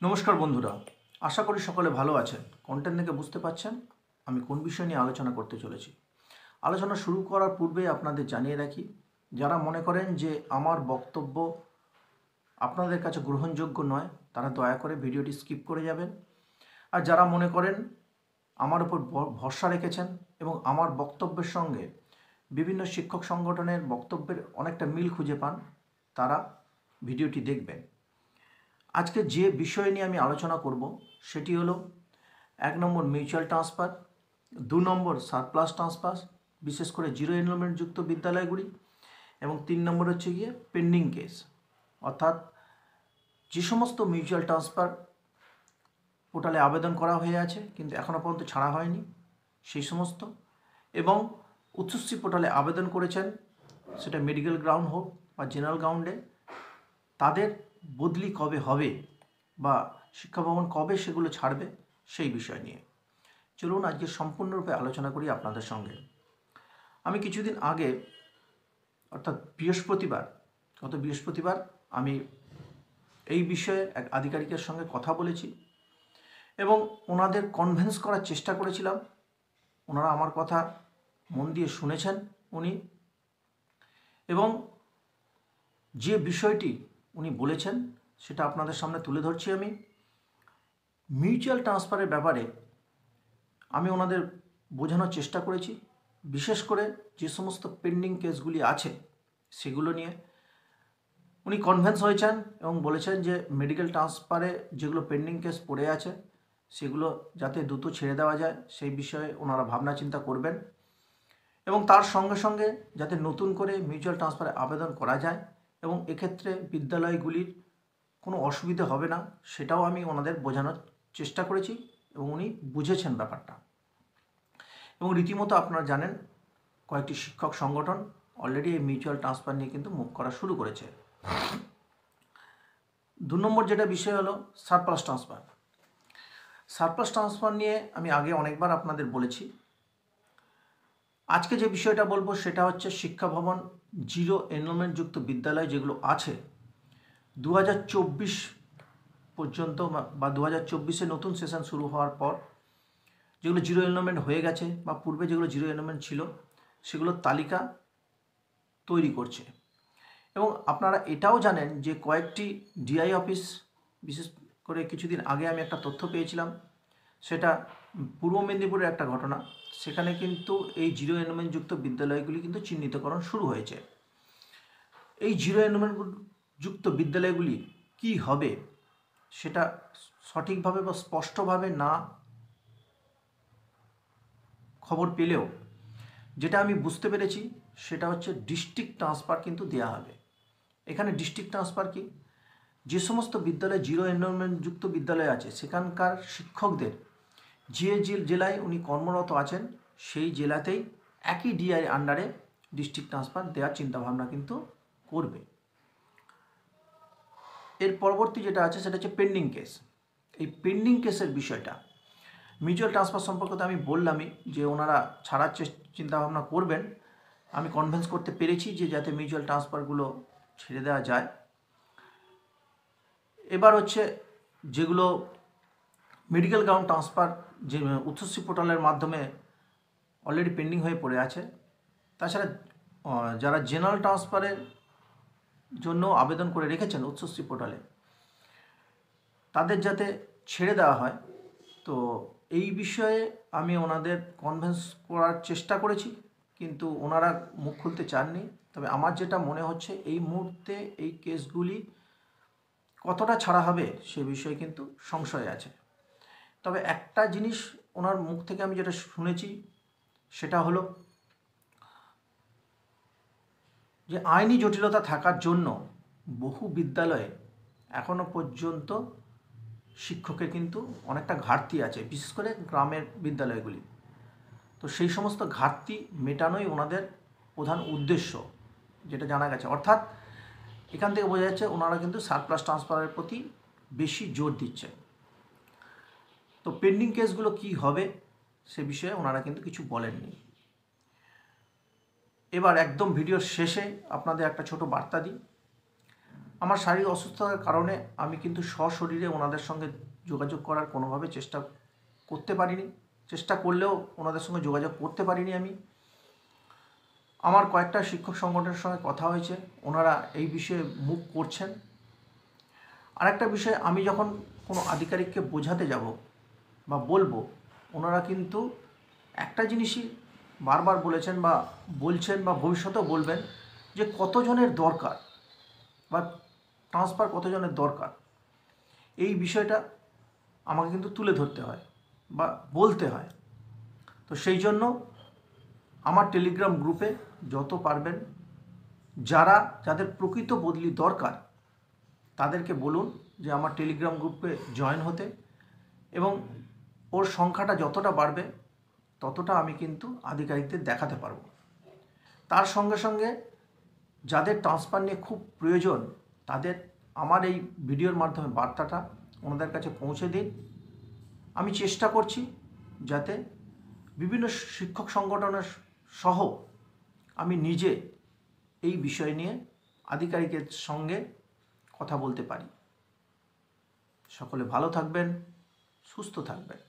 নমস্কার বন্ধুরা, আশা করি সকলে ভালো আছেন। কন্টেন্ট দেখে বুঝতে পারছেন আমি কোন বিষয় নিয়ে আলোচনা করতে চলেছি। আলোচনা শুরু করার পূর্বে আপনাদের জানিয়ে রাখি, যারা মনে করেন যে আমার বক্তব্য আপনাদের কাছে গ্রহণযোগ্য নয়, তারা দয়া করে ভিডিওটি স্কিপ করে যাবেন। আর যারা মনে করেন আমার উপর ভরসা রেখেছেন এবং আমার বক্তব্যের সঙ্গে বিভিন্ন শিক্ষক সংগঠনের বক্তব্যের অনেকটা মিল খুঁজে পান, তারা ভিডিওটি দেখবেন। আজকে যে বিষয় নিয়ে আমি আলোচনা করব সেটি হলো 1 নম্বর মিউচুয়াল ট্রান্সফার, 2 নম্বর সারপ্লাস ট্রান্সফার, বিশেষ করে জিরো এনরোলমেন্ট যুক্ত বিদ্যালয়গুলি, এবং 3 নম্বর হচ্ছে গিয়ে পেন্ডিং কেস, অর্থাৎ যে সমস্ত মিউচুয়াল ট্রান্সফার পোর্টালে আবেদন করা হয়ে আছে কিন্তু এখনও পর্যন্ত ছাড়া হয়নি সেই সমস্ত, এবং উচ্চশ্রী পোর্টালে আবেদন করেছেন, সেটা মেডিকেল গ্রাউন্ড হোক বা জেনারেল গ্রাউন্ডে, তাদের বদলি কবে হবে বা শিক্ষা ভবন কবে সেগুলো ছাড়বে সেই বিষয় নিয়ে চলুন আজকে সম্পূর্ণরূপে আলোচনা করি আপনাদের সঙ্গে। আমি কিছুদিন আগে অর্থাৎ গত বৃহস্পতিবার আমি এই বিষয়ে এক আধিকারিকের সঙ্গে কথা বলেছি এবং ওনাদের কনভিন্স করার চেষ্টা করেছিলাম। ওনারা আমার কথা মন দিয়ে শুনেছেন উনি, এবং যে বিষয়টি উনি বলেছেন সেটা আপনাদের সামনে তুলে ধরছি। আমি মিউচুয়াল ট্রান্সফারের ব্যাপারে আমি ওনাদের বোঝানোর চেষ্টা করেছি, বিশেষ করে যে সমস্ত পেন্ডিং কেসগুলি আছে সেগুলো নিয়ে উনি কনভিন্স হয়েছেন এবং বলেছেন যে মেডিকেল ট্রান্সফারে যেগুলো পেন্ডিং কেস পড়ে আছে সেগুলো যাতে দ্রুত ছেড়ে দেওয়া যায় সেই বিষয়ে ওনারা ভাবনা চিন্তা করবেন, এবং তার সঙ্গে সঙ্গে যাতে নতুন করে মিউচুয়াল ট্রান্সফারে আবেদন করা যায় এবং এক্ষেত্রে বিদ্যালয়গুলির কোনো অসুবিধা হবে না সেটাও আমি ওনাদের বোঝানোর চেষ্টা করেছি এবং উনি বুঝেছেন ব্যাপারটা। এবং রীতিমতো আপনারা জানেন কয়েকটি শিক্ষক সংগঠন অলরেডি এই মিউচুয়াল ট্রান্সফার নিয়ে কিন্তু মুভ করা শুরু করেছে। 2 নম্বর যেটা বিষয় হলো সারপ্লাস ট্রান্সফার নিয়ে আমি আগে অনেকবার আপনাদের বলেছি। আজকে যে বিষয়টা বলবো সেটা হচ্ছে শিক্ষা ভবন জিরো এনরোলমেন্ট যুক্ত বিদ্যালয় যেগুলো আছে 2024 পর্যন্ত বা 2024-এ নতুন সেশন শুরু হওয়ার পর যেগুলো জিরো এনরোলমেন্ট হয়ে গেছে বা পূর্বে যেগুলো জিরো এনরোলমেন্ট ছিল সেগুলোর তালিকা তৈরি করছে। এবং আপনারা এটাও জানেন যে কয়েকটি ডিআই অফিস, বিশেষ করে কিছুদিন আগে আমি একটা তথ্য পেয়েছিলাম, সেটা পূর্ব মেদিনীপুরের একটা ঘটনা, সেখানে কিন্তু এই জিরো এনরোলমেন্ট যুক্ত বিদ্যালয়গুলি কিন্তু চিহ্নিতকরণ শুরু হয়েছে। এই জিরো এনরোলমেন্ট যুক্ত বিদ্যালয়গুলি কি হবে সেটা সঠিকভাবে বা স্পষ্টভাবে না খবর পেলেও যেটা আমি বুঝতে পেরেছি সেটা হচ্ছে ডিস্ট্রিক্ট ট্রান্সফার কিন্তু দেওয়া হবে। এখানে ডিস্ট্রিক্ট ট্রান্সফার কি, যে সমস্ত বিদ্যালয়ে জিরো এনরোলমেন্ট যুক্ত বিদ্যালয় আছে সেখানকার শিক্ষকদের যে জেলায় উনি কর্মরত আছেন সেই জেলাতেই একই ডিআই আন্ডারে ডিস্ট্রিক্ট ট্রান্সফার দেওয়ার চিন্তাভাবনা কিন্তু করবে। এর পরবর্তী যেটা আছে সেটা হচ্ছে পেন্ডিং কেস। এই পেন্ডিং কেসের বিষয়টা মিউচুয়াল ট্রান্সফার সম্পর্কে তো আমি বললামই যে ওনারা ছাড়ার চিন্তাভাবনা করবেন। আমি কনভিন্স করতে পেরেছি যে যাতে মিউচুয়াল ট্রান্সফারগুলো ছেড়ে দেওয়া যায়। এবার হচ্ছে যেগুলো মেডিকেল গ্রাউন্ড ট্রান্সফার যে উচ্চশ্রী পোর্টালের মাধ্যমে অলরেডি পেন্ডিং হয়ে পড়ে আছে, তাছাড়া যারা জেনারেল ট্রান্সফারের জন্য আবেদন করে রেখেছেন উচ্চশ্রী পোর্টালে তাদের যাতে ছেড়ে দেওয়া হয়, তো এই বিষয়ে আমি ওনাদের কনভিন্স করার চেষ্টা করেছি কিন্তু ওনারা মুখ খুলতে চাননি। তবে আমার যেটা মনে হচ্ছে এই মুহূর্তে এই কেসগুলি কতটা ছাড়া হবে সে বিষয়ে কিন্তু সংশয় আছে। তবে একটা জিনিস ওনার মুখ থেকে আমি যেটা শুনেছি সেটা হলো যে আইনি জটিলতা থাকার জন্য বহু বিদ্যালয়ে এখনও পর্যন্ত শিক্ষকের কিন্তু অনেকটা ঘাটতি আছে, বিশেষ করে গ্রামের বিদ্যালয়গুলি। তো সেই সমস্ত ঘাটতি মেটানোই ওনাদের প্রধান উদ্দেশ্য যেটা জানা গেছে। অর্থাৎ এখান থেকে বোঝা যাচ্ছে ওনারা কিন্তু সারপ্লাস ট্রান্সফারের প্রতি বেশি জোর দিচ্ছে। তো পেন্ডিং কেসগুলো কি হবে সে বিষয়ে ওনারা কিন্তু কিছু বলেননি। এবার একদম ভিডিওর শেষে আপনাদের একটা ছোট বার্তা দিই। আমার শারীরিক অসুস্থতার কারণে আমি কিন্তু সশরীরে ওনাদের সঙ্গে যোগাযোগ করার কোনোভাবে চেষ্টা করতে পারিনি। চেষ্টা করলেও ওনাদের সঙ্গে যোগাযোগ করতে পারিনি আমি। আমার কয়েকটা শিক্ষক সংগঠনের সঙ্গে কথা হয়েছে, ওনারা এই বিষয়ে মুভ করছেন। আরেকটা বিষয়, আমি যখন কোনো আধিকারিককে বোঝাতে যাব বা বলবো, ওনারা কিন্তু একটা জিনিসই বারবার বলেছেন বা বলছেন বা ভবিষ্যতেও বলবেন যে কতজনের দরকার বা ট্রান্সফার কতজনের দরকার, এই বিষয়টা আমাকে কিন্তু তুলে ধরতে হয় বা বলতে হয়। তো সেই জন্য আমার টেলিগ্রাম গ্রুপে যত পারবেন, যাদের প্রকৃত বদলি দরকার, তাদেরকে বলুন যে আমার টেলিগ্রাম গ্রুপে জয়েন হতে, এবং ওর সংখ্যাটা যতটা বাড়বে ততটা আমি কিন্তু আধিকারিকদের দেখাতে পারবো। তার সঙ্গে সঙ্গে যাদের ট্রান্সফার নিয়ে খুব প্রয়োজন, তাদের আমার এই ভিডিওর মাধ্যমে বার্তাটা ওনাদের কাছে পৌঁছে দিন। আমি চেষ্টা করছি যাতে বিভিন্ন শিক্ষক সংগঠনের সহ আমি নিজে এই বিষয় নিয়ে আধিকারিকের সঙ্গে কথা বলতে পারি। সকলে ভালো থাকবেন, সুস্থ থাকবেন।